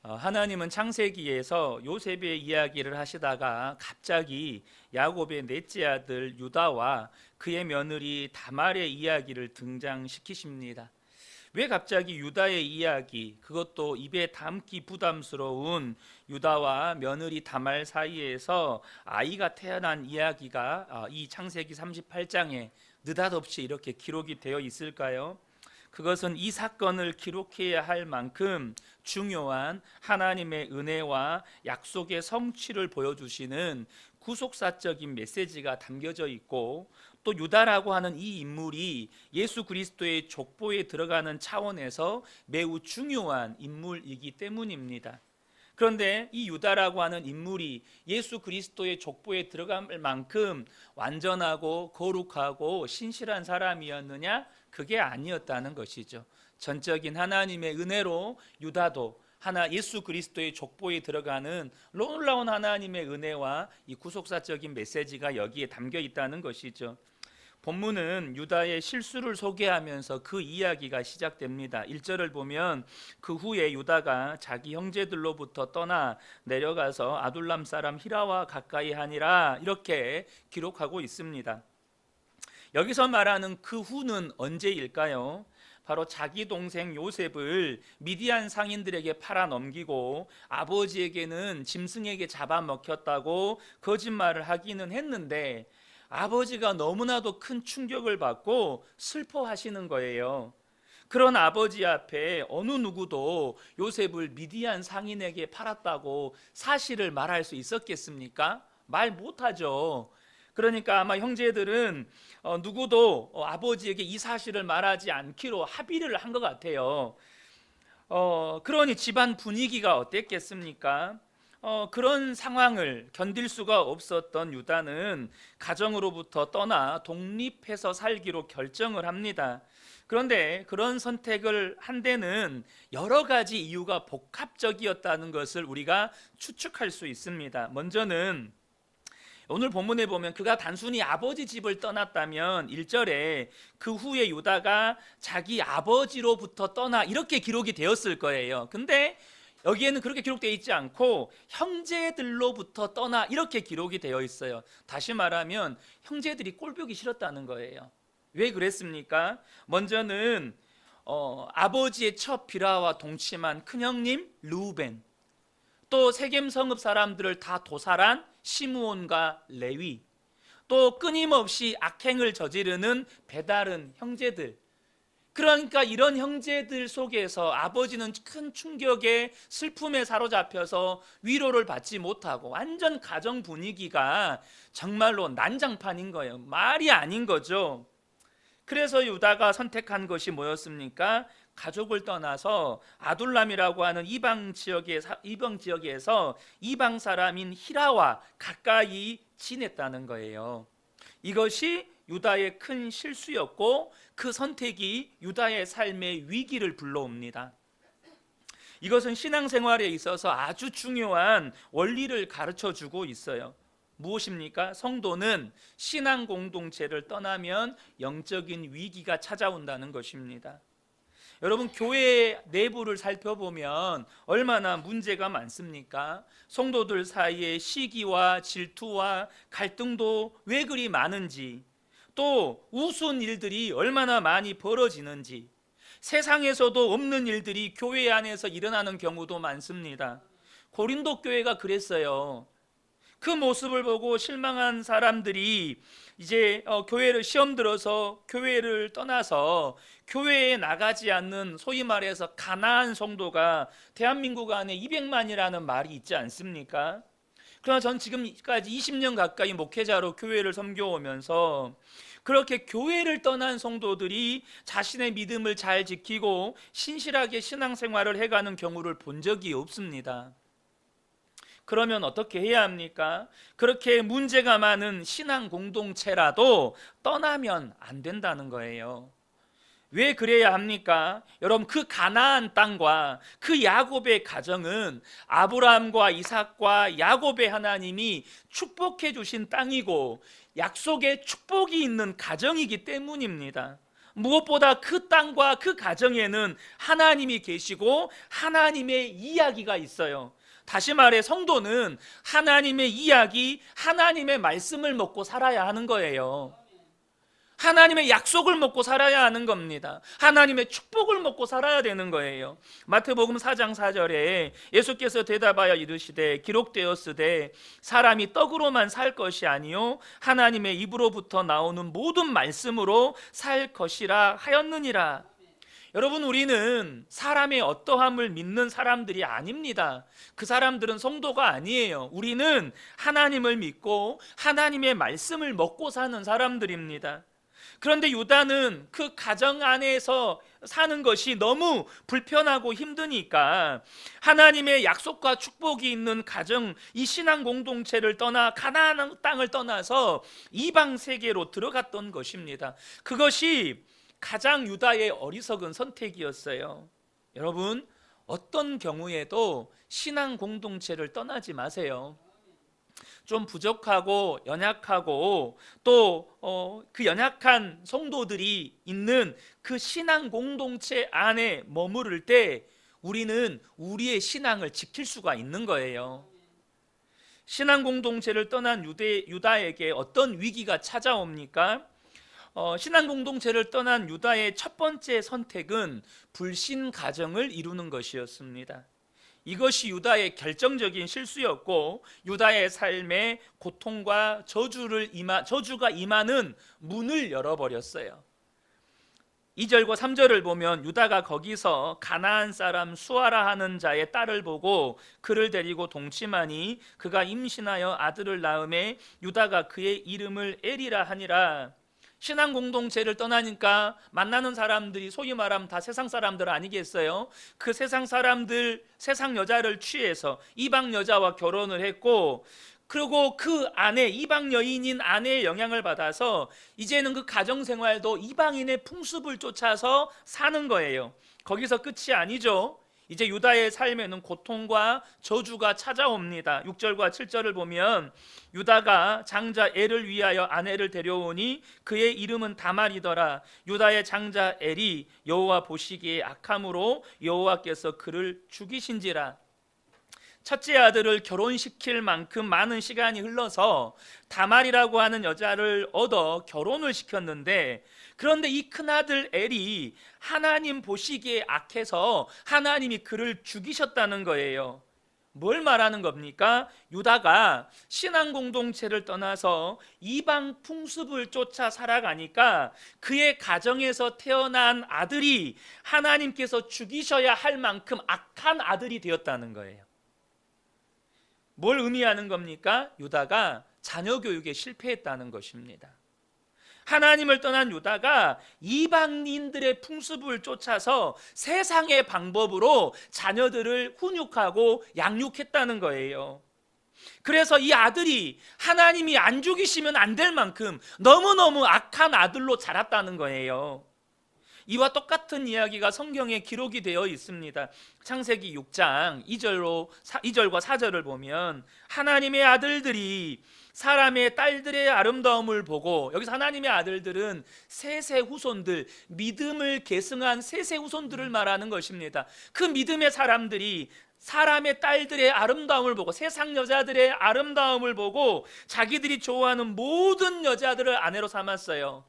하나님은 창세기에서 요셉의 이야기를 하시다가 갑자기 야곱의 넷째 아들 유다와 그의 며느리 다말의 이야기를 등장시키십니다. 왜 갑자기 유다의 이야기, 그것도 입에 담기 부담스러운 유다와 며느리 다말 사이에서 아이가 태어난 이야기가 이 창세기 38장에 느닷없이 이렇게 기록이 되어 있을까요? 그것은 이 사건을 기록해야 할 만큼 중요한 하나님의 은혜와 약속의 성취를 보여주시는 구속사적인 메시지가 담겨져 있고, 또 유다라고 하는 이 인물이 예수 그리스도의 족보에 들어가는 차원에서 매우 중요한 인물이기 때문입니다. 그런데 이 유다라고 하는 인물이 예수 그리스도의 족보에 들어갈 만큼 완전하고 거룩하고 신실한 사람이었느냐? 그게 아니었다는 것이죠. 전적인 하나님의 은혜로 유다도 예수 그리스도의 족보에 들어가는 놀라운 하나님의 은혜와 이 구속사적인 메시지가 여기에 담겨 있다는 것이죠. 본문은 유다의 실수를 소개하면서 그 이야기가 시작됩니다. 1절을 보면 그 후에 유다가 자기 형제들로부터 떠나 내려가서 아둘람 사람 히라와 가까이 하니라, 이렇게 기록하고 있습니다. 여기서 말하는 그 후는 언제일까요? 바로 자기 동생 요셉을 미디안 상인들에게 팔아 넘기고 아버지에게는 짐승에게 잡아먹혔다고 거짓말을 하기는 했는데, 아버지가 너무나도 큰 충격을 받고 슬퍼하시는 거예요. 그런 아버지 앞에 어느 누구도 요셉을 미디안 상인에게 팔았다고 사실을 말할 수 있었겠습니까? 말 못하죠. 그러니까 아마 형제들은 누구도 아버지에게 이 사실을 말하지 않기로 합의를 한 것 같아요. 그러니 집안 분위기가 어땠겠습니까? 그런 상황을 견딜 수가 없었던 유다는 가정으로부터 떠나 독립해서 살기로 결정을 합니다. 그런데 그런 선택을 한 데는 여러 가지 이유가 복합적이었다는 것을 우리가 추측할 수 있습니다. 먼저는 오늘 본문에 보면 그가 단순히 아버지 집을 떠났다면 1절에 그 후에 유다가 자기 아버지로부터 떠나, 이렇게 기록이 되었을 거예요. 근데 여기에는 그렇게 기록되어 있지 않고 형제들로부터 떠나, 이렇게 기록이 되어 있어요. 다시 말하면 형제들이 꼴보기 싫었다는 거예요. 왜 그랬습니까? 먼저는 아버지의 첫 비라와 동침한 큰형님 르우벤, 또 세겜 성읍 사람들을 다 도살한 시므온과 레위, 또 끊임없이 악행을 저지르는 배다른 형제들. 그러니까 이런 형제들 속에서 아버지는 큰 충격에 슬픔에 사로잡혀서 위로를 받지 못하고 완전 가정 분위기가 정말로 난장판인 거예요. 말이 아닌 거죠. 그래서 유다가 선택한 것이 뭐였습니까? 가족을 떠나서 아둘람이라고 하는 이방 지역에서 이방 사람인 히라와 가까이 지냈다는 거예요. 이것이 유다의 큰 실수였고, 그 선택이 유다의 삶의 위기를 불러옵니다. 이것은 신앙생활에 있어서 아주 중요한 원리를 가르쳐 주고 있어요. 무엇입니까? 성도는 신앙 공동체를 떠나면 영적인 위기가 찾아온다는 것입니다. 여러분, 교회 내부를 살펴보면 얼마나 문제가 많습니까? 성도들 사이에 시기와 질투와 갈등도 왜 그리 많은지, 또 우스운 일들이 얼마나 많이 벌어지는지, 세상에서도 없는 일들이 교회 안에서 일어나는 경우도 많습니다. 고린도 교회가 그랬어요. 그 모습을 보고 실망한 사람들이 이제 교회를 시험 들어서 교회를 떠나서 교회에 나가지 않는, 소위 말해서 가난한 성도가 대한민국 안에 200만이라는 말이 있지 않습니까? 그러나 전 지금까지 20년 가까이 목회자로 교회를 섬겨오면서 그렇게 교회를 떠난 성도들이 자신의 믿음을 잘 지키고 신실하게 신앙생활을 해가는 경우를 본 적이 없습니다. 그러면 어떻게 해야 합니까? 그렇게 문제가 많은 신앙 공동체라도 떠나면 안 된다는 거예요. 왜 그래야 합니까? 여러분, 그 가나안 땅과 그 야곱의 가정은 아브라함과 이삭과 야곱의 하나님이 축복해 주신 땅이고 약속의 축복이 있는 가정이기 때문입니다. 무엇보다 그 땅과 그 가정에는 하나님이 계시고 하나님의 이야기가 있어요. 다시 말해 성도는 하나님의 이야기, 하나님의 말씀을 먹고 살아야 하는 거예요. 하나님의 약속을 먹고 살아야 하는 겁니다. 하나님의 축복을 먹고 살아야 되는 거예요. 마태복음 4장 4절에 예수께서 대답하여 이르시되 기록되었으되 사람이 떡으로만 살 것이 아니요 하나님의 입으로부터 나오는 모든 말씀으로 살 것이라 하였느니라. 여러분, 우리는 사람의 어떠함을 믿는 사람들이 아닙니다. 그 사람들은 성도가 아니에요. 우리는 하나님을 믿고 하나님의 말씀을 먹고 사는 사람들입니다. 그런데 유다는 그 가정 안에서 사는 것이 너무 불편하고 힘드니까 하나님의 약속과 축복이 있는 가정, 이 신앙 공동체를 떠나 가나안 땅을 떠나서 이방 세계로 들어갔던 것입니다. 그것이 가장 유다의 어리석은 선택이었어요. 여러분, 어떤 경우에도 신앙 공동체를 떠나지 마세요. 좀 부족하고 연약하고 또 그 연약한 성도들이 있는 그 신앙 공동체 안에 머무를 때 우리는 우리의 신앙을 지킬 수가 있는 거예요. 신앙 공동체를 떠난 유다에게 어떤 위기가 찾아옵니까? 신앙 공동체를 떠난 유다의 첫 번째 선택은 불신 가정을 이루는 것이었습니다. 이것이 유다의 결정적인 실수였고 유다의 삶에 고통과 저주가 임하는 문을 열어버렸어요. 2절과 3절을 보면 유다가 거기서 가나안 사람 수아라 하는 자의 딸을 보고 그를 데리고 동침하니 그가 임신하여 아들을 낳음에 유다가 그의 이름을 에리라 하니라. 신앙 공동체를 떠나니까 만나는 사람들이 소위 말하면 다 세상 사람들 아니겠어요? 그 세상 사람들, 세상 여자를 취해서 이방 여자와 결혼을 했고, 그리고 그 아내, 이방 여인인 아내의 영향을 받아서 이제는 그 가정생활도 이방인의 풍습을 쫓아서 사는 거예요. 거기서 끝이 아니죠. 이제 유다의 삶에는 고통과 저주가 찾아옵니다. 6절과 7절을 보면 유다가 장자 엘을 위하여 아내를 데려오니 그의 이름은 다말이더라. 유다의 장자 엘이 여호와 보시기에 악함으로 여호와께서 그를 죽이신지라. 첫째 아들을 결혼시킬 만큼 많은 시간이 흘러서 다말이라고 하는 여자를 얻어 결혼을 시켰는데, 그런데 이 큰아들 엘이 하나님 보시기에 악해서 하나님이 그를 죽이셨다는 거예요. 뭘 말하는 겁니까? 유다가 신앙 공동체를 떠나서 이방 풍습을 쫓아 살아가니까 그의 가정에서 태어난 아들이 하나님께서 죽이셔야 할 만큼 악한 아들이 되었다는 거예요. 뭘 의미하는 겁니까? 유다가 자녀 교육에 실패했다는 것입니다. 하나님을 떠난 유다가 이방인들의 풍습을 쫓아서 세상의 방법으로 자녀들을 훈육하고 양육했다는 거예요. 그래서 이 아들이 하나님이 안 죽이시면 안 될 만큼 너무너무 악한 아들로 자랐다는 거예요. 이와 똑같은 이야기가 성경에 기록이 되어 있습니다. 창세기 6장 2절과 4절을 보면 하나님의 아들들이 사람의 딸들의 아름다움을 보고, 여기서 하나님의 아들들은 셋의 후손들, 믿음을 계승한 셋의 후손들을 말하는 것입니다. 그 믿음의 사람들이 사람의 딸들의 아름다움을 보고, 세상 여자들의 아름다움을 보고 자기들이 좋아하는 모든 여자들을 아내로 삼았어요.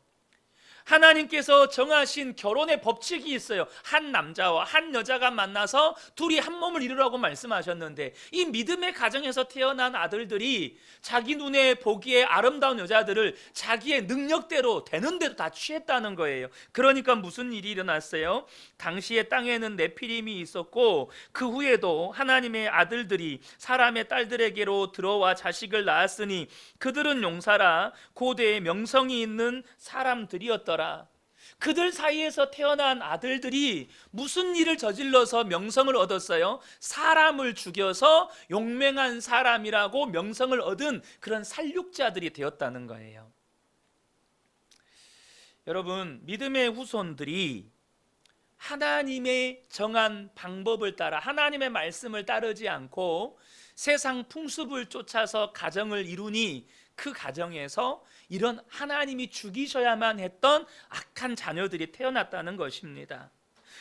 하나님께서 정하신 결혼의 법칙이 있어요. 한 남자와 한 여자가 만나서 둘이 한 몸을 이루라고 말씀하셨는데, 이 믿음의 가정에서 태어난 아들들이 자기 눈에 보기에 아름다운 여자들을 자기의 능력대로 되는 대로 다 취했다는 거예요. 그러니까 무슨 일이 일어났어요? 당시에 땅에는 네피림이 있었고 그 후에도 하나님의 아들들이 사람의 딸들에게로 들어와 자식을 낳았으니 그들은 용사라 고대의 명성이 있는 사람들이었다. 그들 사이에서 태어난 아들들이 무슨 일을 저질러서 명성을 얻었어요? 사람을 죽여서 용맹한 사람이라고 명성을 얻은 그런 살육자들이 되었다는 거예요. 여러분, 믿음의 후손들이 하나님의 정한 방법을 따라 하나님의 말씀을 따르지 않고 세상 풍습을 쫓아서 가정을 이루니 그 가정에서 이런 하나님이 죽이셔야만 했던 악한 자녀들이 태어났다는 것입니다.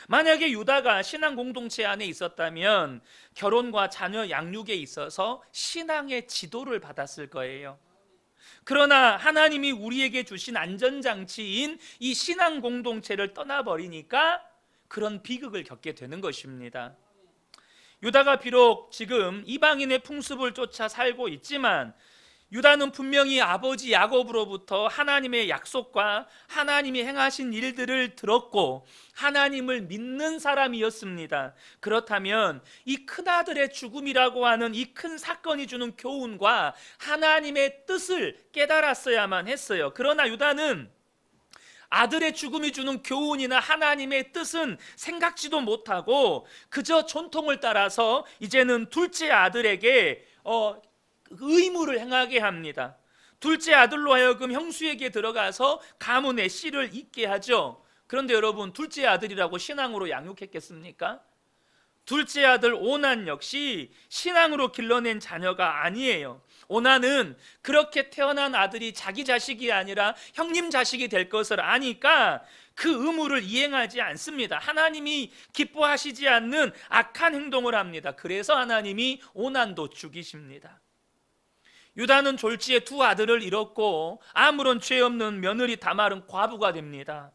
만약에 유다가 신앙 공동체 안에 있었다면 결혼과 자녀 양육에 있어서 신앙의 지도를 받았을 거예요. 그러나 하나님이 우리에게 주신 안전장치인 이 신앙 공동체를 떠나버리니까 그런 비극을 겪게 되는 것입니다. 유다가 비록 지금 이방인의 풍습을 쫓아 살고 있지만 유다는 분명히 아버지 야곱으로부터 하나님의 약속과 하나님이 행하신 일들을 들었고 하나님을 믿는 사람이었습니다. 그렇다면 이 큰아들의 죽음이라고 하는 이 큰 사건이 주는 교훈과 하나님의 뜻을 깨달았어야만 했어요. 그러나 유다는 아들의 죽음이 주는 교훈이나 하나님의 뜻은 생각지도 못하고 그저 전통을 따라서 이제는 둘째 아들에게 의무를 행하게 합니다. 둘째 아들로 하여금 형수에게 들어가서 가문의 씨를 잇게 하죠. 그런데 여러분, 둘째 아들이라고 신앙으로 양육했겠습니까? 둘째 아들 오난 역시 신앙으로 길러낸 자녀가 아니에요. 오난은 그렇게 태어난 아들이 자기 자식이 아니라 형님 자식이 될 것을 아니까 그 의무를 이행하지 않습니다. 하나님이 기뻐하시지 않는 악한 행동을 합니다. 그래서 하나님이 오난도 죽이십니다. 유다는 졸지에 두 아들을 잃었고 아무런 죄 없는 며느리 다말은 과부가 됩니다.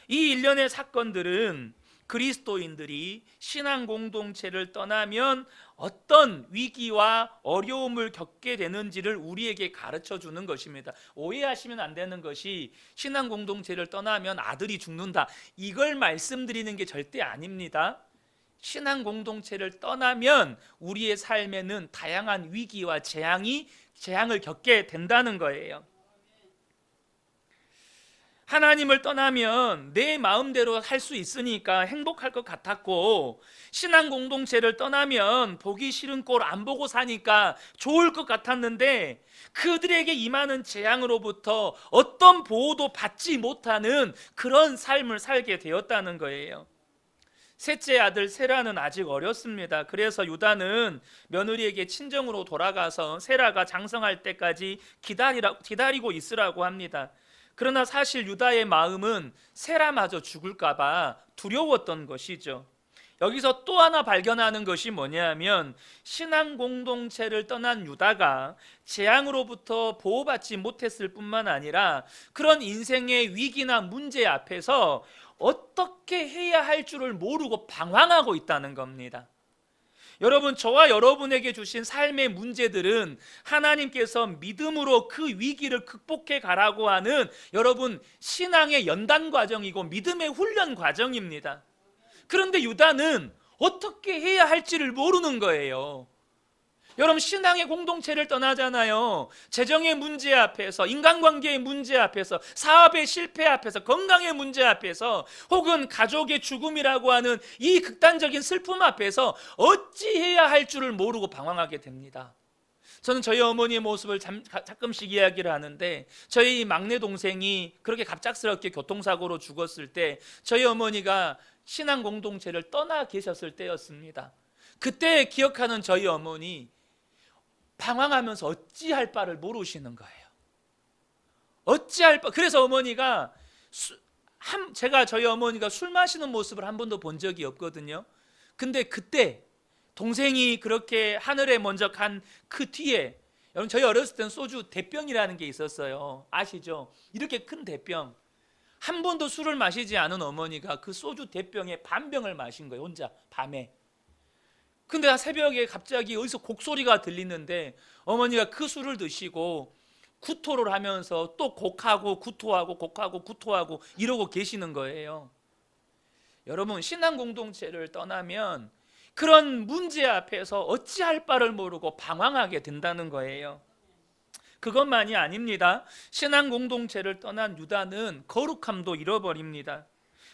이 일련의 사건들은 그리스도인들이 신앙 공동체를 떠나면 어떤 위기와 어려움을 겪게 되는지를 우리에게 가르쳐 주는 것입니다. 오해하시면 안 되는 것이 신앙 공동체를 떠나면 아들이 죽는다, 이걸 말씀드리는 게 절대 아닙니다. 신앙 공동체를 떠나면 우리의 삶에는 다양한 위기와 재앙을 겪게 된다는 거예요. 하나님을 떠나면 내 마음대로 할 수 있으니까 행복할 것 같았고, 신앙 공동체를 떠나면 보기 싫은 꼴 안 보고 사니까 좋을 것 같았는데 그들에게 임하는 재앙으로부터 어떤 보호도 받지 못하는 그런 삶을 살게 되었다는 거예요. 셋째 아들 세라는 아직 어렸습니다. 그래서 유다는 며느리에게 친정으로 돌아가서 세라가 장성할 때까지 기다리고 있으라고 합니다. 그러나 사실 유다의 마음은 세라마저 죽을까봐 두려웠던 것이죠. 여기서 또 하나 발견하는 것이 뭐냐면 신앙 공동체를 떠난 유다가 재앙으로부터 보호받지 못했을 뿐만 아니라 그런 인생의 위기나 문제 앞에서 어떻게 해야 할 줄을 모르고 방황하고 있다는 겁니다. 여러분, 저와 여러분에게 주신 삶의 문제들은 하나님께서 믿음으로 그 위기를 극복해 가라고 하는 여러분 신앙의 연단 과정이고 믿음의 훈련 과정입니다. 그런데 유다는 어떻게 해야 할지를 모르는 거예요. 여러분, 신앙의 공동체를 떠나잖아요. 재정의 문제 앞에서, 인간관계의 문제 앞에서, 사업의 실패 앞에서, 건강의 문제 앞에서, 혹은 가족의 죽음이라고 하는 이 극단적인 슬픔 앞에서 어찌해야 할 줄을 모르고 방황하게 됩니다. 저는 저희 어머니의 모습을 가끔씩 이야기를 하는데, 저희 막내 동생이 그렇게 갑작스럽게 교통사고로 죽었을 때 저희 어머니가 신앙 공동체를 떠나 계셨을 때였습니다. 그때 기억하는 저희 어머니, 방황하면서 어찌할 바를 모르시는 거예요. 어찌할 바. 그래서 어머니가 제가 저희 어머니가 술 마시는 모습을 한 번도 본 적이 없거든요. 근데 그때 동생이 그렇게 하늘에 먼저 간 그 뒤에, 여러분 저희 어렸을 때는 소주 대병이라는 게 있었어요. 아시죠? 이렇게 큰 대병. 한 번도 술을 마시지 않은 어머니가 그 소주 대병에 반병을 마신 거예요. 혼자 밤에. 근데 새벽에 갑자기 어디서 곡소리가 들리는데 어머니가 그 술을 드시고 구토를 하면서 또 곡하고 구토하고 곡하고 구토하고 이러고 계시는 거예요. 여러분, 신앙 공동체를 떠나면 그런 문제 앞에서 어찌할 바를 모르고 방황하게 된다는 거예요. 그것만이 아닙니다. 신앙 공동체를 떠난 유다는 거룩함도 잃어버립니다.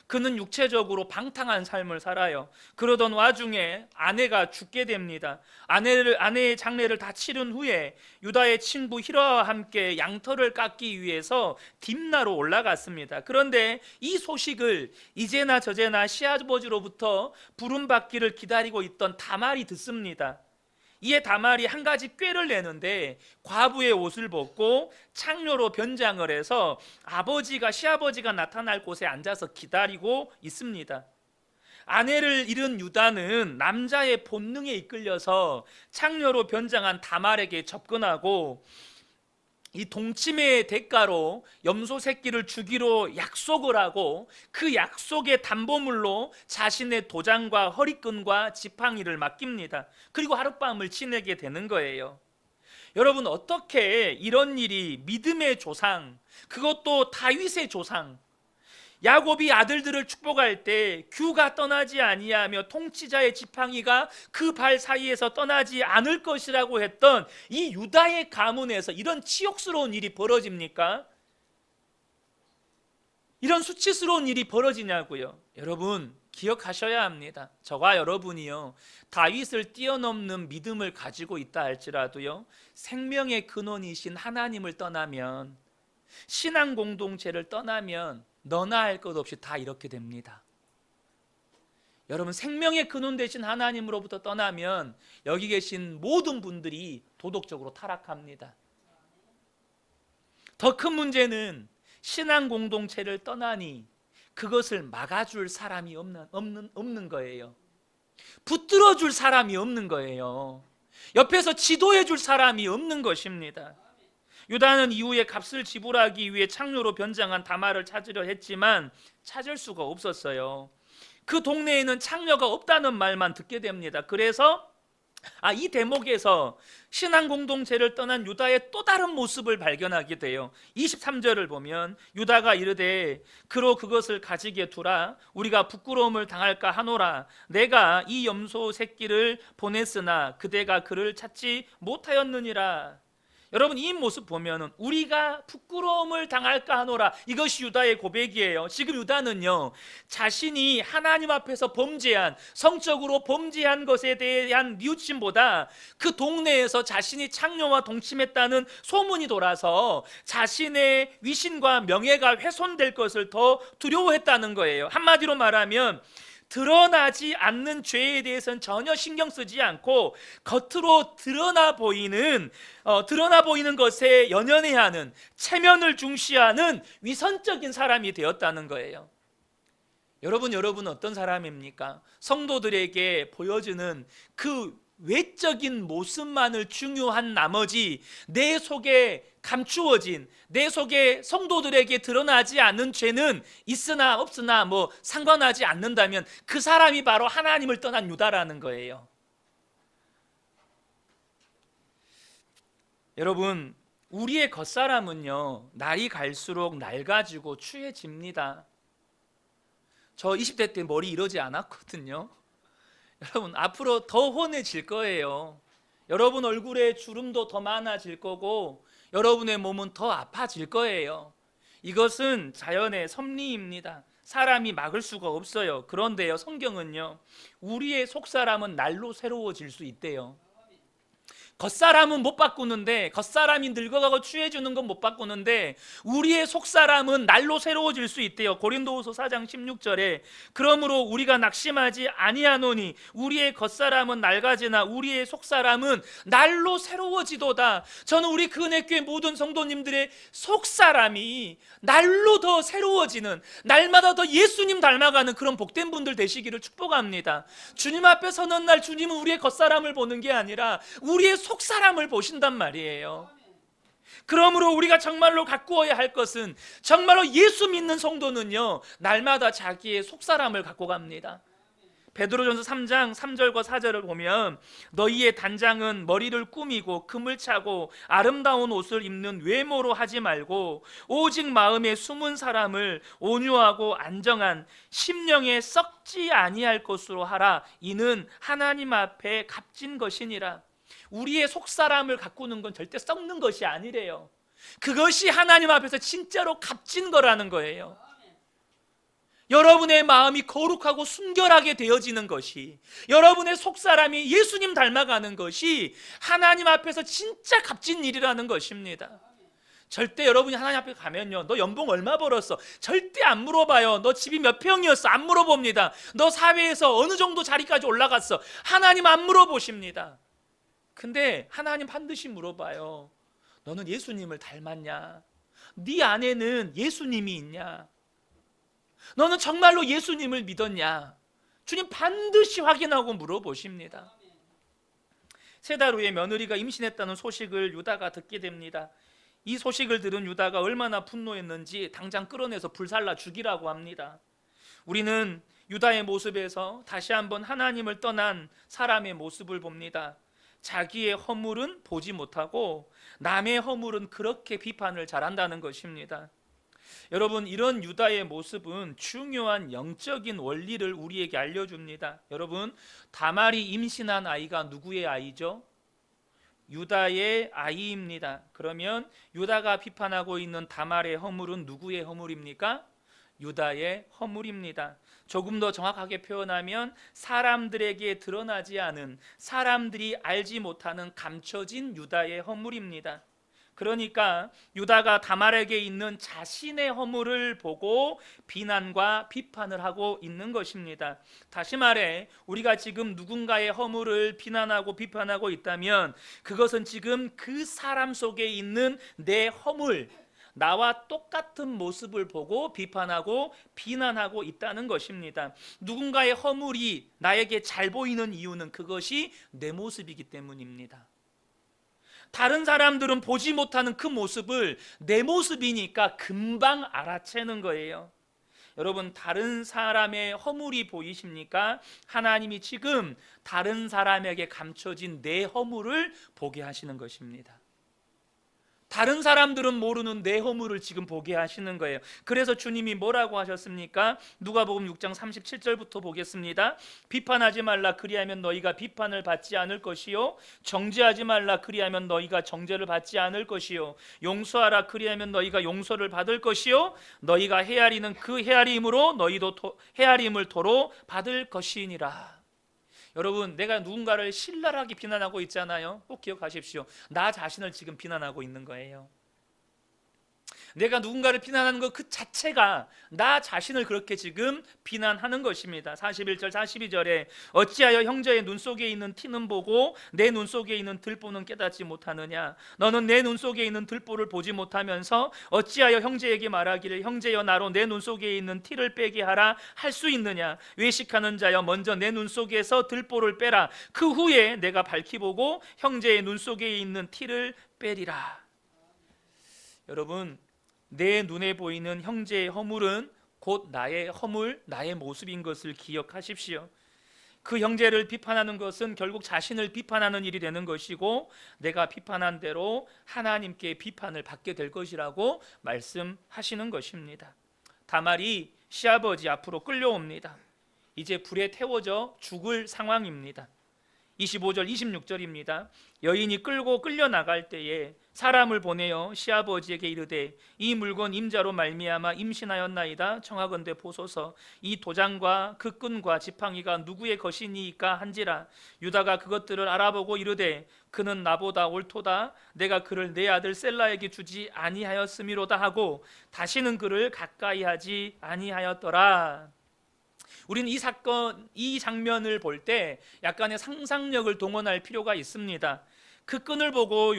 그는 육체적으로 방탕한 삶을 살아요. 그러던 와중에 아내가 죽게 됩니다. 아내의 장례를 다 치른 후에 유다의 친구 히라와 함께 양털을 깎기 위해서 딥나로 올라갔습니다. 그런데 이 소식을 이제나 저제나 시아버지로부터 부름받기를 기다리고 있던 다말이 듣습니다. 이에 다말이 한 가지 꾀를 내는데 과부의 옷을 벗고 창녀로 변장을 해서 시아버지가 나타날 곳에 앉아서 기다리고 있습니다. 아내를 잃은 유다는 남자의 본능에 이끌려서 창녀로 변장한 다말에게 접근하고 이 동침의 대가로 염소 새끼를 주기로 약속을 하고 그 약속의 담보물로 자신의 도장과 허리끈과 지팡이를 맡깁니다. 그리고 하룻밤을 지내게 되는 거예요. 여러분, 어떻게 이런 일이 믿음의 조상, 그것도 다윗의 조상, 야곱이 아들들을 축복할 때 규가 떠나지 아니하며 통치자의 지팡이가 그 발 사이에서 떠나지 않을 것이라고 했던 이 유다의 가문에서 이런 치욕스러운 일이 벌어집니까? 이런 수치스러운 일이 벌어지냐고요. 여러분, 기억하셔야 합니다. 저와 여러분이요, 다윗을 뛰어넘는 믿음을 가지고 있다 할지라도요, 생명의 근원이신 하나님을 떠나면, 신앙 공동체를 떠나면 너나 할 것 없이 다 이렇게 됩니다. 여러분, 생명의 근원 되신 하나님으로부터 떠나면 여기 계신 모든 분들이 도덕적으로 타락합니다. 더 큰 문제는 신앙 공동체를 떠나니 그것을 막아줄 사람이 없는 거예요. 붙들어줄 사람이 없는 거예요. 옆에서 지도해줄 사람이 없는 것입니다. 유다는 이후에 값을 지불하기 위해 창녀로 변장한 다말을 찾으려 했지만 찾을 수가 없었어요. 그 동네에는 창녀가 없다는 말만 듣게 됩니다. 그래서 이 대목에서 신앙 공동체를 떠난 유다의 또 다른 모습을 발견하게 돼요. 23절을 보면 유다가 이르되 그로 그것을 가지게 두라. 우리가 부끄러움을 당할까 하노라. 내가 이 염소 새끼를 보냈으나 그대가 그를 찾지 못하였느니라. 여러분, 이 모습 보면은 우리가 부끄러움을 당할까 하노라, 이것이 유다의 고백이에요. 지금 유다는요, 자신이 하나님 앞에서 범죄한, 성적으로 범죄한 것에 대한 뉘우침보다 그 동네에서 자신이 창녀와 동침했다는 소문이 돌아서 자신의 위신과 명예가 훼손될 것을 더 두려워했다는 거예요. 한마디로 말하면 드러나지 않는 죄에 대해서는 전혀 신경 쓰지 않고 겉으로 드러나 보이는 것에 연연해하는, 체면을 중시하는 위선적인 사람이 되었다는 거예요. 여러분 어떤 사람입니까? 성도들에게 보여주는 그 외적인 모습만을 중요한 나머지 내 속에 감추어진, 내 속에 성도들에게 드러나지 않는 죄는 있으나 없으나 상관하지 않는다면 그 사람이 바로 하나님을 떠난 유다라는 거예요. 여러분, 우리의 겉사람은요, 날이 갈수록 낡아지고 추해집니다. 저 20대 때 머리 이러지 않았거든요. 여러분, 앞으로 더 혼해질 거예요. 여러분 얼굴에 주름도 더 많아질 거고 여러분의 몸은 더 아파질 거예요. 이것은 자연의 섭리입니다. 사람이 막을 수가 없어요. 그런데요, 성경은요, 우리의 속사람은 날로 새로워질 수 있대요. 겉사람은 못 바꾸는데, 겉사람이 늙어가고 추해지는 건 못 바꾸는데 우리의 속사람은 날로 새로워질 수 있대요. 고린도후서 4장 16절에 그러므로 우리가 낙심하지 아니하노니 우리의 겉사람은 낡아지나 우리의 속사람은 날로 새로워지도다. 저는 우리 그은혜교회 모든 성도님들의 속사람이 날로 더 새로워지는, 날마다 더 예수님 닮아가는 그런 복된 분들 되시기를 축복합니다. 주님 앞에 서는 날 주님은 우리의 겉사람을 보는 게 아니라 우리의 속사람을 보신단 말이에요. 그러므로 우리가 정말로 가꾸어야 할 것은, 정말로 예수 믿는 성도는요, 날마다 자기의 속사람을 갖고 갑니다. 베드로전서 3장 3절과 4절을 보면 너희의 단장은 머리를 꾸미고 금을 차고 아름다운 옷을 입는 외모로 하지 말고 오직 마음에 숨은 사람을 온유하고 안정한 심령에 썩지 아니할 것으로 하라. 이는 하나님 앞에 값진 것이니라. 우리의 속사람을 가꾸는 건 절대 썩는 것이 아니래요. 그것이 하나님 앞에서 진짜로 값진 거라는 거예요. 여러분의 마음이 거룩하고 순결하게 되어지는 것이, 여러분의 속사람이 예수님 닮아가는 것이 하나님 앞에서 진짜 값진 일이라는 것입니다. 절대 여러분이 하나님 앞에 가면요, 너 연봉 얼마 벌었어? 절대 안 물어봐요. 너 집이 몇 평이었어? 안 물어봅니다. 너 사회에서 어느 정도 자리까지 올라갔어? 하나님 안 물어보십니다. 근데 하나님 반드시 물어봐요. 너는 예수님을 닮았냐? 네 안에는 예수님이 있냐? 너는 정말로 예수님을 믿었냐? 주님 반드시 확인하고 물어보십니다. 3달 후에 며느리가 임신했다는 소식을 유다가 듣게 됩니다. 이 소식을 들은 유다가 얼마나 분노했는지 당장 끌어내서 불살라 죽이라고 합니다. 우리는 유다의 모습에서 다시 한번 하나님을 떠난 사람의 모습을 봅니다. 자기의 허물은 보지 못하고 남의 허물은 그렇게 비판을 잘한다는 것입니다. 여러분, 이런 유다의 모습은 중요한 영적인 원리를 우리에게 알려줍니다. 여러분, 다말이 임신한 아이가 누구의 아이죠? 유다의 아이입니다. 그러면 유다가 비판하고 있는 다말의 허물은 누구의 허물입니까? 유다의 허물입니다. 조금 더 정확하게 표현하면 사람들에게 드러나지 않은, 사람들이 알지 못하는 감춰진 유다의 허물입니다. 그러니까 유다가 다말에게 있는 자신의 허물을 보고 비난과 비판을 하고 있는 것입니다. 다시 말해, 우리가 지금 누군가의 허물을 비난하고 비판하고 있다면 그것은 지금 그 사람 속에 있는 내 허물, 나와 똑같은 모습을 보고 비판하고 비난하고 있다는 것입니다. 누군가의 허물이 나에게 잘 보이는 이유는 그것이 내 모습이기 때문입니다. 다른 사람들은 보지 못하는 그 모습을 내 모습이니까 금방 알아채는 거예요. 여러분, 다른 사람의 허물이 보이십니까? 하나님이 지금 다른 사람에게 감춰진 내 허물을 보게 하시는 것입니다. 다른 사람들은 모르는 내 허물을 지금 보게 하시는 거예요. 그래서 주님이 뭐라고 하셨습니까? 누가복음 6장 37절부터 보겠습니다. 비판하지 말라, 그리하면 너희가 비판을 받지 않을 것이요, 정죄하지 말라, 그리하면 너희가 정죄를 받지 않을 것이요, 용서하라, 그리하면 너희가 용서를 받을 것이요, 너희가 헤아리는 그 헤아림으로 너희도 헤아림을 도로 받을 것이니라. 여러분, 내가 누군가를 신랄하게 비난하고 있잖아요. 꼭 기억하십시오. 나 자신을 지금 비난하고 있는 거예요. 내가 누군가를 비난하는 것 그 자체가 나 자신을 그렇게 지금 비난하는 것입니다. 41절 42절에 어찌하여 형제의 눈 속에 있는 티는 보고 내 눈 속에 있는 들보는 깨닫지 못하느냐? 너는 내 눈 속에 있는 들보를 보지 못하면서 어찌하여 형제에게 말하기를 형제여 나로 내 눈 속에 있는 티를 빼게 하라 할 수 있느냐? 외식하는 자여 먼저 내 눈 속에서 들보를 빼라. 그 후에 내가 밝히 보고 형제의 눈 속에 있는 티를 빼리라. 여러분, 내 눈에 보이는 형제의 허물은 곧 나의 허물, 나의 모습인 것을 기억하십시오. 그 형제를 비판하는 것은 결국 자신을 비판하는 일이 되는 것이고, 내가 비판한 대로 하나님께 비판을 받게 될 것이라고 말씀하시는 것입니다. 다말이 시아버지 앞으로 끌려옵니다. 이제 불에 태워져 죽을 상황입니다. 25절 26절입니다. 여인이 끌고 끌려나갈 때에 사람을 보내어 시아버지에게 이르되 이 물건 임자로 말미암아 임신하였나이다. 청하건대 보소서. 이 도장과 그 끈과 지팡이가 누구의 것이니까 한지라. 유다가 그것들을 알아보고 이르되 그는 나보다 옳도다. 내가 그를 내 아들 셀라에게 주지 아니하였음이로다 하고 다시는 그를 가까이 하지 아니하였더라. 우리는 이 사건, 이 장면을 볼 때 약간의 상상력을 동원할 필요가 있습니다. 그 끈을 보고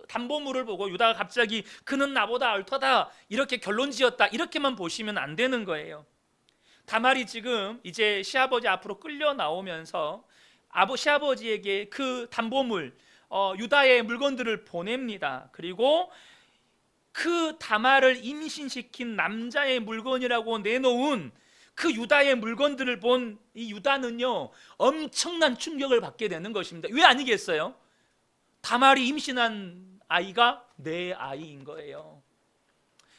담보물을 보고 유다가 갑자기 그는 나보다 옳다 이렇게 결론지었다 이렇게만 보시면 안 되는 거예요. 다말이 지금 이제 시아버지 앞으로 끌려 나오면서 시아버지에게 그 담보물 유다의 물건들을 보냅니다. 그리고 그 다말을 임신시킨 남자의 물건이라고 내놓은 그 유다의 물건들을 본 이 유다는요 엄청난 충격을 받게 되는 것입니다. 왜 아니겠어요? 다말이 임신한 아이가 내 아이인 거예요.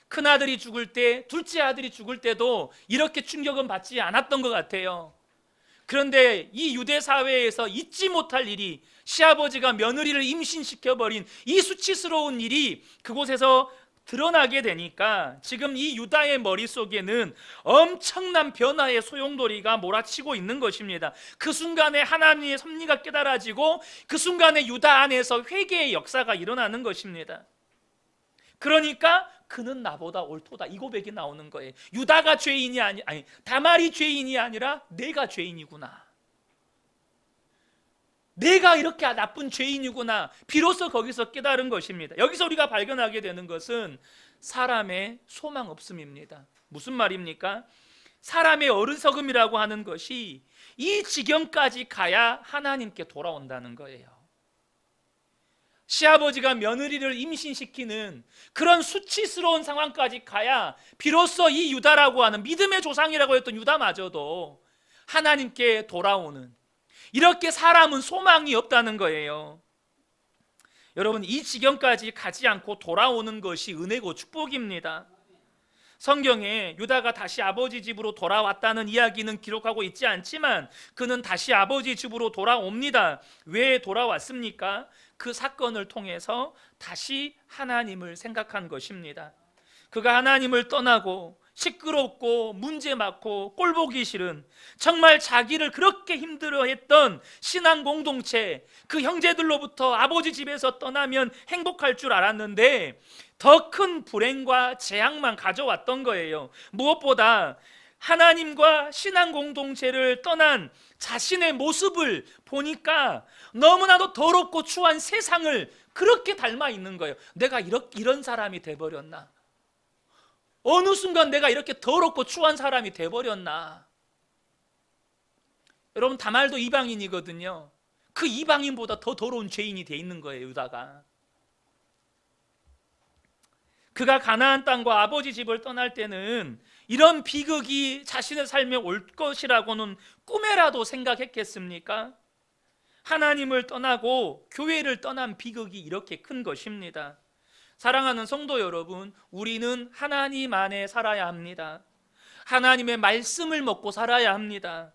큰아들이 죽을 때, 둘째 아들이 죽을 때도 이렇게 충격은 받지 않았던 것 같아요. 그런데 이 유대 사회에서 잊지 못할 일이, 시아버지가 며느리를 임신시켜버린 이 수치스러운 일이 그곳에서 드러나게 되니까 지금 이 유다의 머릿속에는 엄청난 변화의 소용돌이가 몰아치고 있는 것입니다. 그 순간에 하나님의 섭리가 깨달아지고 그 순간에 유다 안에서 회개의 역사가 일어나는 것입니다. 그러니까 그는 나보다 옳도다, 이 고백이 나오는 거예요. 유다가 죄인이 아니 다말이 죄인이 아니라 내가 죄인이구나. 내가 이렇게 나쁜 죄인이구나. 비로소 거기서 깨달은 것입니다. 여기서 우리가 발견하게 되는 것은 사람의 소망 없음입니다. 무슨 말입니까? 사람의 어리석음이라고 하는 것이 이 지경까지 가야 하나님께 돌아온다는 거예요. 시아버지가 며느리를 임신시키는 그런 수치스러운 상황까지 가야 비로소 이 유다라고 하는 믿음의 조상이라고 했던 유다마저도 하나님께 돌아오는, 이렇게 사람은 소망이 없다는 거예요. 여러분, 이 지경까지 가지 않고 돌아오는 것이 은혜고 축복입니다. 성경에 유다가 다시 아버지 집으로 돌아왔다는 이야기는 기록하고 있지 않지만 그는 다시 아버지 집으로 돌아옵니다. 왜 돌아왔습니까? 그 사건을 통해서 다시 하나님을 생각한 것입니다. 그가 하나님을 떠나고 시끄럽고 문제 많고 꼴보기 싫은, 정말 자기를 그렇게 힘들어했던 신앙 공동체, 그 형제들로부터 아버지 집에서 떠나면 행복할 줄 알았는데 더 큰 불행과 재앙만 가져왔던 거예요. 무엇보다 하나님과 신앙 공동체를 떠난 자신의 모습을 보니까 너무나도 더럽고 추한 세상을 그렇게 닮아 있는 거예요. 내가 이런 사람이 돼버렸나? 어느 순간 내가 이렇게 더럽고 추한 사람이 돼버렸나? 여러분, 다말도 이방인이거든요. 그 이방인보다 더 더러운 죄인이 돼 있는 거예요, 유다가. 그가 가나안 땅과 아버지 집을 떠날 때는 이런 비극이 자신의 삶에 올 것이라고는 꿈에라도 생각했겠습니까? 하나님을 떠나고 교회를 떠난 비극이 이렇게 큰 것입니다. 사랑하는 성도 여러분, 우리는 하나님 안에 살아야 합니다. 하나님의 말씀을 먹고 살아야 합니다.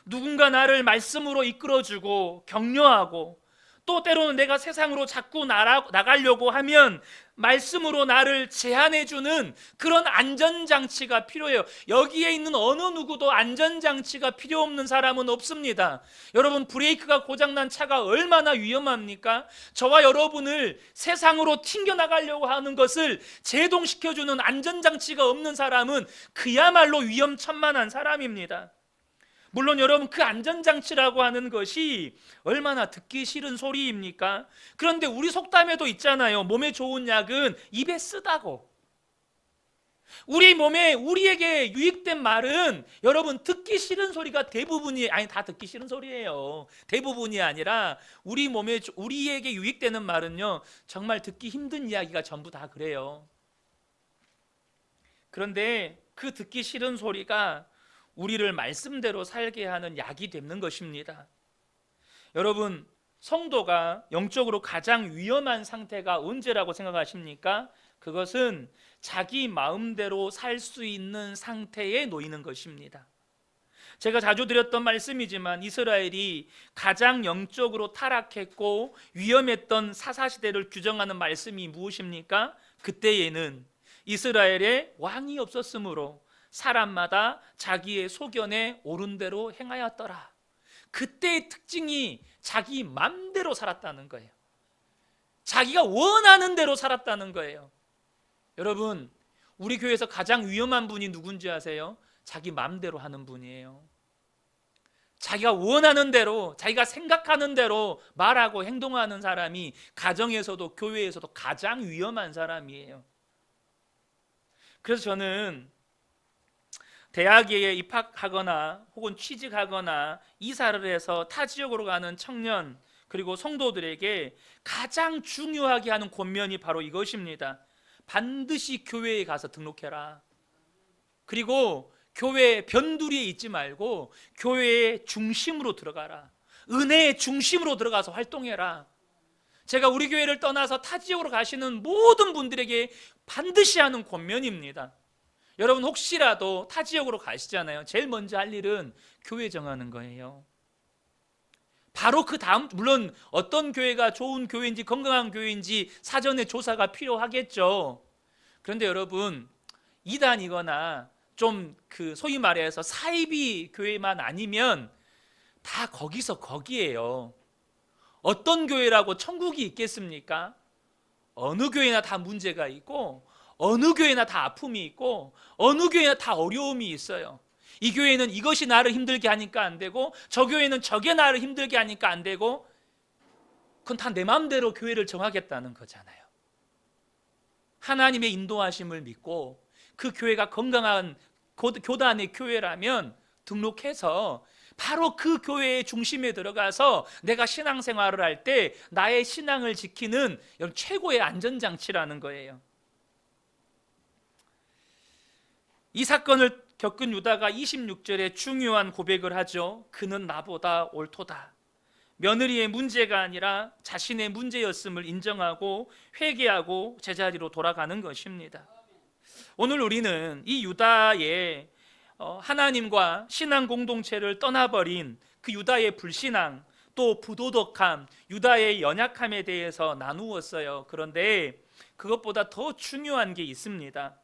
누군가 나를 말씀으로 이끌어주고 격려하고, 또 때로는 내가 세상으로 자꾸 나가려고 하면 말씀으로 나를 제한해주는 그런 안전장치가 필요해요. 여기에 있는 어느 누구도 안전장치가 필요 없는 사람은 없습니다. 여러분, 브레이크가 고장난 차가 얼마나 위험합니까? 저와 여러분을 세상으로 튕겨나가려고 하는 것을 제동시켜주는 안전장치가 없는 사람은 그야말로 위험천만한 사람입니다. 물론 여러분, 그 안전장치라고 하는 것이 얼마나 듣기 싫은 소리입니까? 그런데 우리 속담에도 있잖아요. 몸에 좋은 약은 입에 쓰다고. 우리 몸에 우리에게 유익된 말은 여러분, 듣기 싫은 소리가 대부분이, 아니 다 듣기 싫은 소리예요. 대부분이 아니라 우리 몸에 우리에게 유익되는 말은요, 정말 듣기 힘든 이야기가 전부 다 그래요. 그런데 그 듣기 싫은 소리가 우리를 말씀대로 살게 하는 약이 되는 것입니다. 여러분, 성도가 영적으로 가장 위험한 상태가 언제라고 생각하십니까? 그것은 자기 마음대로 살 수 있는 상태에 놓이는 것입니다. 제가 자주 드렸던 말씀이지만 이스라엘이 가장 영적으로 타락했고 위험했던 사사시대를 규정하는 말씀이 무엇입니까? 그때에는 이스라엘에 왕이 없었으므로 사람마다 자기의 소견에 옳은 대로 행하였더라. 그때의 특징이 자기 맘대로 살았다는 거예요. 자기가 원하는 대로 살았다는 거예요. 여러분, 우리 교회에서 가장 위험한 분이 누군지 아세요? 자기 맘대로 하는 분이에요. 자기가 원하는 대로, 자기가 생각하는 대로 말하고 행동하는 사람이 가정에서도 교회에서도 가장 위험한 사람이에요. 그래서 저는 대학에 입학하거나 혹은 취직하거나 이사를 해서 타 지역으로 가는 청년, 그리고 성도들에게 가장 중요하게 하는 권면이 바로 이것입니다. 반드시 교회에 가서 등록해라. 그리고 교회 변두리에 있지 말고 교회의 중심으로 들어가라. 은혜의 중심으로 들어가서 활동해라. 제가 우리 교회를 떠나서 타 지역으로 가시는 모든 분들에게 반드시 하는 권면입니다. 여러분, 혹시라도 타 지역으로 가시잖아요. 제일 먼저 할 일은 교회 정하는 거예요. 바로 그 다음, 물론 어떤 교회가 좋은 교회인지 건강한 교회인지 사전에 조사가 필요하겠죠. 그런데 여러분, 이단이거나 좀 소위 말해서 사이비 교회만 아니면 다 거기서 거기에요. 어떤 교회라고 천국이 있겠습니까? 어느 교회나 다 문제가 있고, 어느 교회나 다 아픔이 있고, 어느 교회나 다 어려움이 있어요. 이 교회는 이것이 나를 힘들게 하니까 안 되고, 저 교회는 저게 나를 힘들게 하니까 안 되고, 그건 다 내 마음대로 교회를 정하겠다는 거잖아요. 하나님의 인도하심을 믿고 그 교회가 건강한 교단의 교회라면 등록해서 바로 그 교회의 중심에 들어가서 내가 신앙생활을 할 때 나의 신앙을 지키는 최고의 안전장치라는 거예요. 이 사건을 겪은 유다가 26절에 중요한 고백을 하죠. 그는 나보다 옳도다. 며느리의 문제가 아니라 자신의 문제였음을 인정하고 회개하고 제자리로 돌아가는 것입니다. 오늘 우리는 이 유다의 하나님과 신앙 공동체를 떠나버린 그 유다의 불신앙, 또 부도덕함, 유다의 연약함에 대해서 나누었어요. 그런데 그것보다 더 중요한 게 있습니다.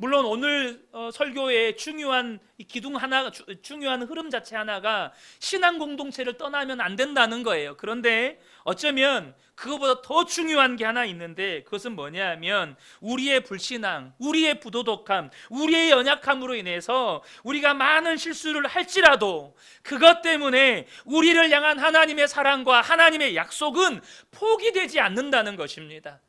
물론 오늘 설교의 중요한 기둥 하나, 중요한 흐름 자체 하나가 신앙 공동체를 떠나면 안 된다는 거예요. 그런데 어쩌면 그것보다 더 중요한 게 하나 있는데, 그것은 뭐냐면 우리의 불신앙, 우리의 부도덕함, 우리의 연약함으로 인해서 우리가 많은 실수를 할지라도 그것 때문에 우리를 향한 하나님의 사랑과 하나님의 약속은 포기되지 않는다는 것입니다.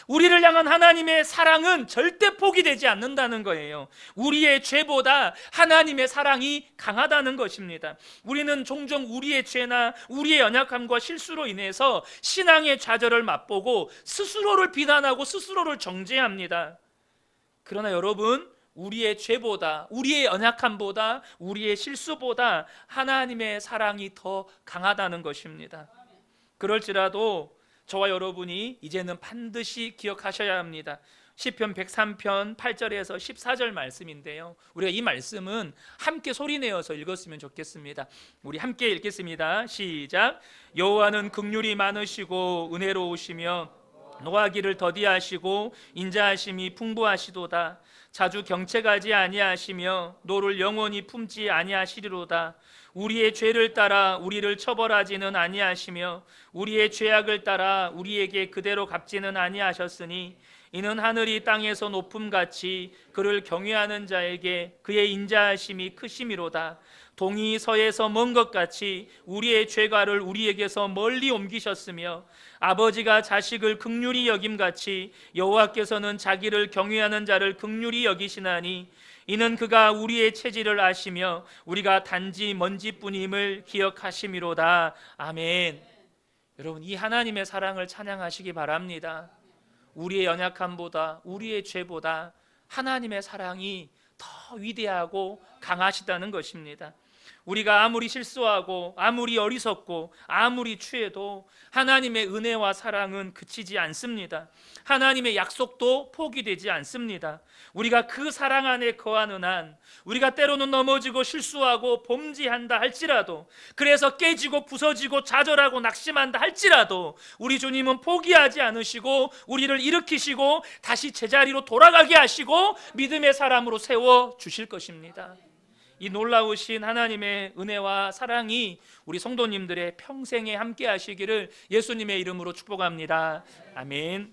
우리를 향한 하나님의 사랑은 절대 포기되지 않는다는 거예요. 우리의 죄보다 하나님의 사랑이 강하다는 것입니다. 우리는 종종 우리의 죄나 우리의 연약함과 실수로 인해서 신앙의 좌절을 맛보고 스스로를 비난하고 스스로를 정죄합니다. 그러나 여러분, 우리의 죄보다, 우리의 연약함보다, 우리의 실수보다 하나님의 사랑이 더 강하다는 것입니다. 그럴지라도 저와 여러분이 이제는 반드시 기억하셔야 합니다. 시편 103편 8절에서 14절 말씀인데요, 우리가 이 말씀은 함께 소리내어서 읽었으면 좋겠습니다. 우리 함께 읽겠습니다. 시작. 여호와는 긍휼이 많으시고 은혜로우시며 노하기를 더디하시고 인자하심이 풍부하시도다. 자주 경책하지 아니하시며 노를 영원히 품지 아니하시리로다. 우리의 죄를 따라 우리를 처벌하지는 아니하시며 우리의 죄악을 따라 우리에게 그대로 갚지는 아니하셨으니 이는 하늘이 땅에서 높음같이 그를 경외하는 자에게 그의 인자하심이 크심이로다. 동이 서에서 먼 것 같이 우리의 죄가를 우리에게서 멀리 옮기셨으며 아버지가 자식을 긍휼히 여김같이 여호와께서는 자기를 경외하는 자를 긍휼히 여기시나니 이는 그가 우리의 체질을 아시며 우리가 단지 먼지뿐임을 기억하심이로다. 아멘. 여러분, 이 하나님의 사랑을 찬양하시기 바랍니다. 우리의 연약함보다, 우리의 죄보다 하나님의 사랑이 더 위대하고 강하시다는 것입니다. 우리가 아무리 실수하고 아무리 어리석고 아무리 취해도 하나님의 은혜와 사랑은 그치지 않습니다. 하나님의 약속도 포기되지 않습니다. 우리가 그 사랑 안에 거하는 한, 우리가 때로는 넘어지고 실수하고 범죄한다 할지라도, 그래서 깨지고 부서지고 좌절하고 낙심한다 할지라도 우리 주님은 포기하지 않으시고 우리를 일으키시고 다시 제자리로 돌아가게 하시고 믿음의 사람으로 세워주실 것입니다. 이 놀라우신 하나님의 은혜와 사랑이 우리 성도님들의 평생에 함께 하시기를 예수님의 이름으로 축복합니다. 아멘.